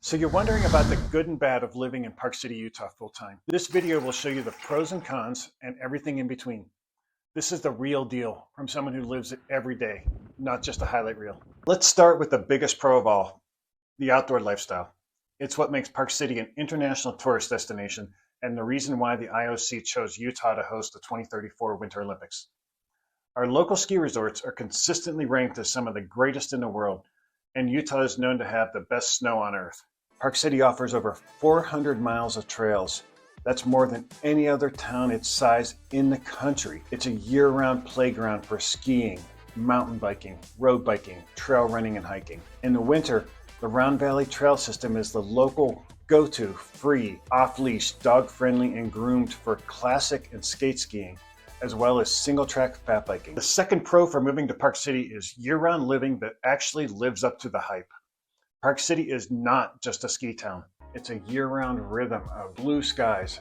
So you're wondering about the good and bad of living in Park City, Utah full-time. This video will show you the pros and cons and everything in between. This is the real deal from someone who lives it every day, not just a highlight reel. Let's start with the biggest pro of all, the outdoor lifestyle. It's what makes Park City an international tourist destination and the reason why the IOC chose Utah to host the 2034 Winter Olympics. Our local ski resorts are consistently ranked as some of the greatest in the world, and Utah is known to have the best snow on earth. Park City offers over 400 miles of trails. That's more than any other town its size in the country. It's a year-round playground for skiing, mountain biking, road biking, trail running, and hiking. In the winter, the Round Valley Trail System is the local go-to, free, off-leash, dog-friendly, and groomed for classic and skate skiing, as well as single-track fat biking. The second pro for moving to Park City is year-round living that actually lives up to the hype. Park City is not just a ski town. It's a year-round rhythm of blue skies,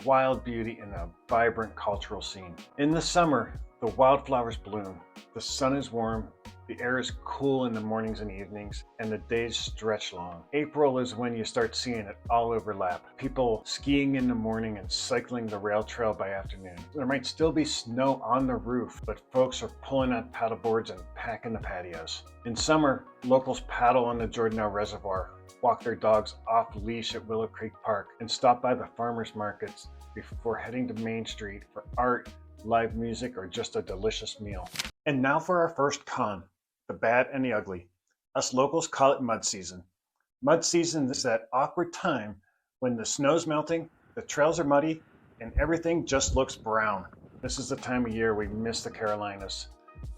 wild beauty, and a vibrant cultural scene. In the summer, the wildflowers bloom, the sun is warm, the air is cool in the mornings and evenings, and the days stretch long. April is when you start seeing it all overlap. People skiing in the morning and cycling the rail trail by afternoon. There might still be snow on the roof, but folks are pulling out paddle boards and packing the patios. In summer, locals paddle on the Jordanelle Reservoir, walk their dogs off leash at Willow Creek Park, and stop by the farmers markets before heading to Main Street for art, live music, or just a delicious meal. And now for our first con, the bad and the ugly. Us locals call it mud season. Mud season is that awkward time when the snow's melting, the trails are muddy, and everything just looks brown. This is the time of year we miss the Carolinas.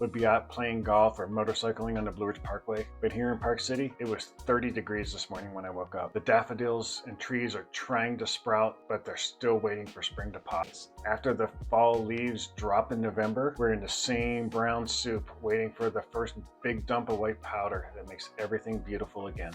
Would be out playing golf or motorcycling on the Blue Ridge Parkway. But here in Park City, it was 30 degrees this morning when I woke up. The daffodils and trees are trying to sprout, but they're still waiting for spring to pop. After the fall leaves drop in November, we're in the same brown soup, waiting for the first big dump of white powder that makes everything beautiful again.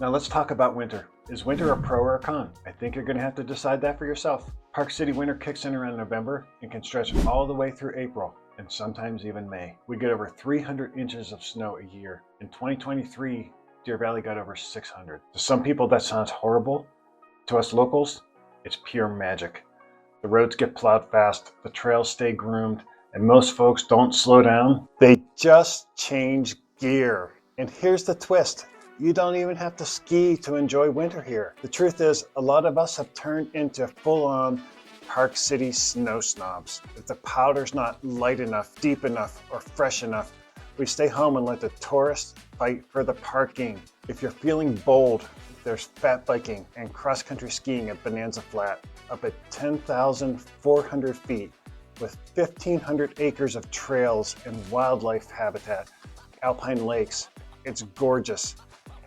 Now let's talk about winter. Is winter a pro or a con? I think you're gonna have to decide that for yourself. Park City winter kicks in around November and can stretch all the way through April, and sometimes even May. We get over 300 inches of snow a year. In 2023, Deer Valley got over 600. To some people, that sounds horrible. To us locals, it's pure magic. The roads get plowed fast, the trails stay groomed, and most folks don't slow down. They just change gear. And here's the twist. You don't even have to ski to enjoy winter here. The truth is, a lot of us have turned into full-on Park City snow snobs. If the powder's not light enough, deep enough, or fresh enough, we stay home and let the tourists fight for the parking. If you're feeling bold, there's fat biking and cross-country skiing at Bonanza Flat, up at 10,400 feet with 1,500 acres of trails and wildlife habitat, alpine lakes. It's gorgeous,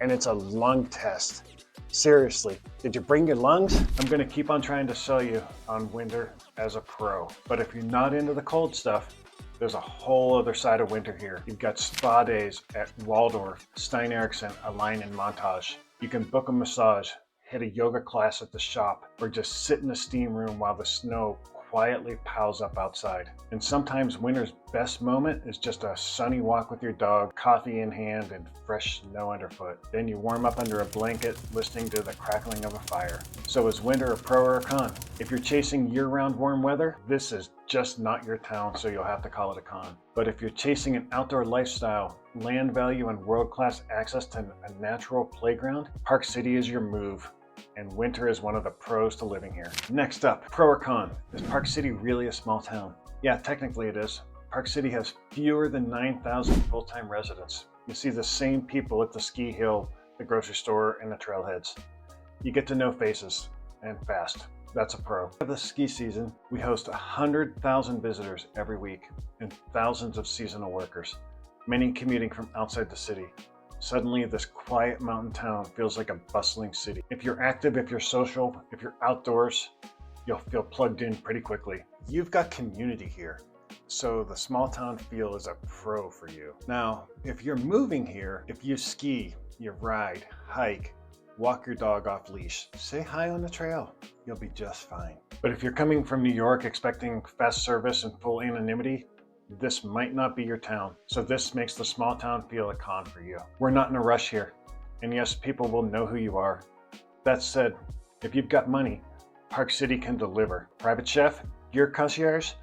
and it's a lung test. Seriously, did you bring your lungs? I'm gonna keep on trying to sell you on winter as a pro. But if you're not into the cold stuff, there's a whole other side of winter here. You've got spa days at Waldorf, Stein Eriksen, Align, and Montage. You can book a massage, hit a yoga class at the shop, or just sit in the steam room while the snow quietly piles up outside. And sometimes winter's best moment is just a sunny walk with your dog, coffee in hand, and fresh snow underfoot. Then you warm up under a blanket, listening to the crackling of a fire. So is winter a pro or a con? If you're chasing year-round warm weather, this is just not your town, so you'll have to call it a con. But if you're chasing an outdoor lifestyle, land value, and world-class access to a natural playground, Park City is your move. And winter is one of the pros to living here. Next up, pro or con, is Park City really a small town? Yeah, technically it is. Park City has fewer than 9,000 full-time residents. You see the same people at the ski hill, the grocery store, and the trailheads. You get to know faces, and fast. That's a pro. For the ski season, we host 100,000 visitors every week and thousands of seasonal workers, many commuting from outside the city. Suddenly, this quiet mountain town feels like a bustling city. If you're active, if you're social, if you're outdoors, you'll feel plugged in pretty quickly. You've got community here, so the small town feel is a pro for you. Now, if you're moving here, if you ski, you ride, hike, walk your dog off leash, say hi on the trail, you'll be just fine. But if you're coming from New York expecting fast service and full anonymity, this might not be your town. So this makes the small town feel a con for you. We're not in a rush here. And yes, people will know who you are. That said, if you've got money, Park City can deliver. Private chef, gear concierge,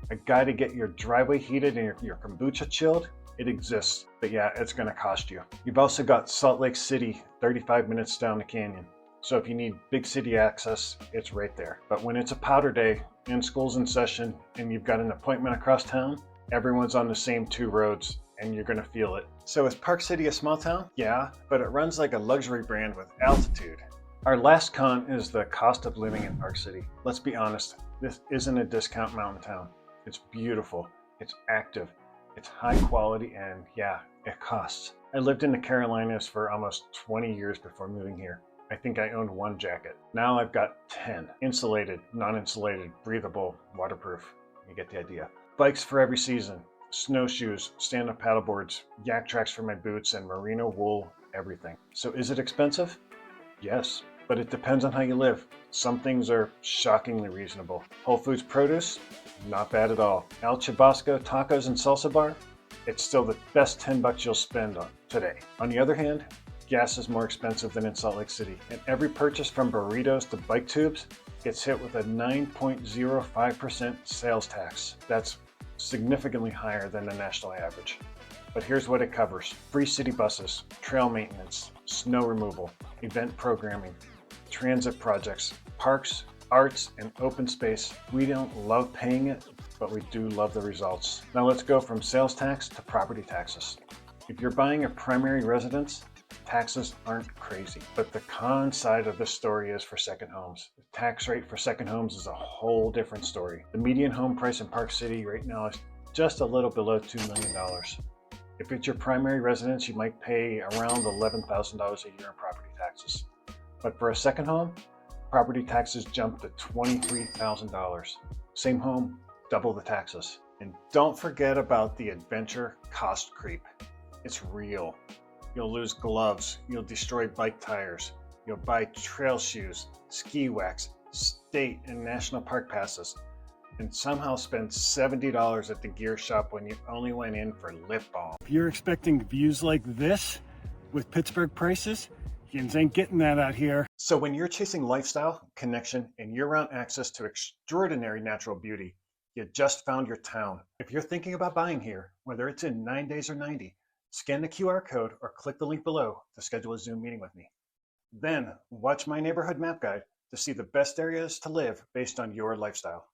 a guy to get your driveway heated and your kombucha chilled, it exists. But yeah, it's going to cost you. You've also got Salt Lake City, 35 minutes down the canyon. So if you need big city access, it's right there. But when it's a powder day and school's in session and you've got an appointment across town, everyone's on the same two roads and you're going to feel it. So is Park City a small town? Yeah, but it runs like a luxury brand with altitude. Our last con is the cost of living in Park City. Let's be honest, this isn't a discount mountain town. It's beautiful, it's active, it's high quality, and yeah, it costs. I lived in the Carolinas for almost 20 years before moving here. I think I owned one jacket. Now I've got 10. Insulated, non-insulated, breathable, waterproof. You get the idea. Bikes for every season. Snowshoes, stand-up paddleboards, yak tracks for my boots, and merino wool, everything. So is it expensive? Yes, but it depends on how you live. Some things are shockingly reasonable. Whole Foods produce? Not bad at all. El Chabasco tacos and salsa bar? It's still the best $10 you'll spend on today. On the other hand, gas is more expensive than in Salt Lake City, and every purchase from burritos to bike tubes gets hit with a 9.05% sales tax. That's significantly higher than the national average. But here's what it covers: free city buses, trail maintenance, snow removal, event programming, transit projects, parks, arts, and open space. We don't love paying it, but we do love the results. Now let's go from sales tax to property taxes. If you're buying a primary residence, taxes aren't crazy, but the con side of the story is for second homes. The tax rate for second homes is a whole different story. The median home price in Park City right now is just a little below $2 million. If it's your primary residence, you might pay around $11,000 a year in property taxes. But for a second home, property taxes jump to $23,000. Same home, double the taxes. And don't forget about the adventure cost creep. It's real. You'll lose gloves, you'll destroy bike tires, you'll buy trail shoes, ski wax, state and national park passes, and somehow spend $70 at the gear shop when you only went in for lip balm. If you're expecting views like this with Pittsburgh prices, you ain't getting that out here. So when you're chasing lifestyle, connection, and year-round access to extraordinary natural beauty, you just found your town. If you're thinking about buying here, whether it's in 9 days or 90, scan the QR code or click the link below to schedule a Zoom meeting with me. Then watch my neighborhood map guide to see the best areas to live based on your lifestyle.